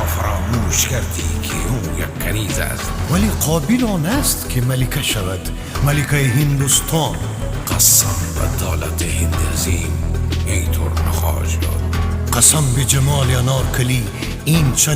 فراموش کردی که او یک کنیز است. ولی قابل آن است که ملکه شود، ملکه هندوستان. قسم به دولت هندزیم اینطور نخواهد شد. قسم به جمال انارکلی این چنین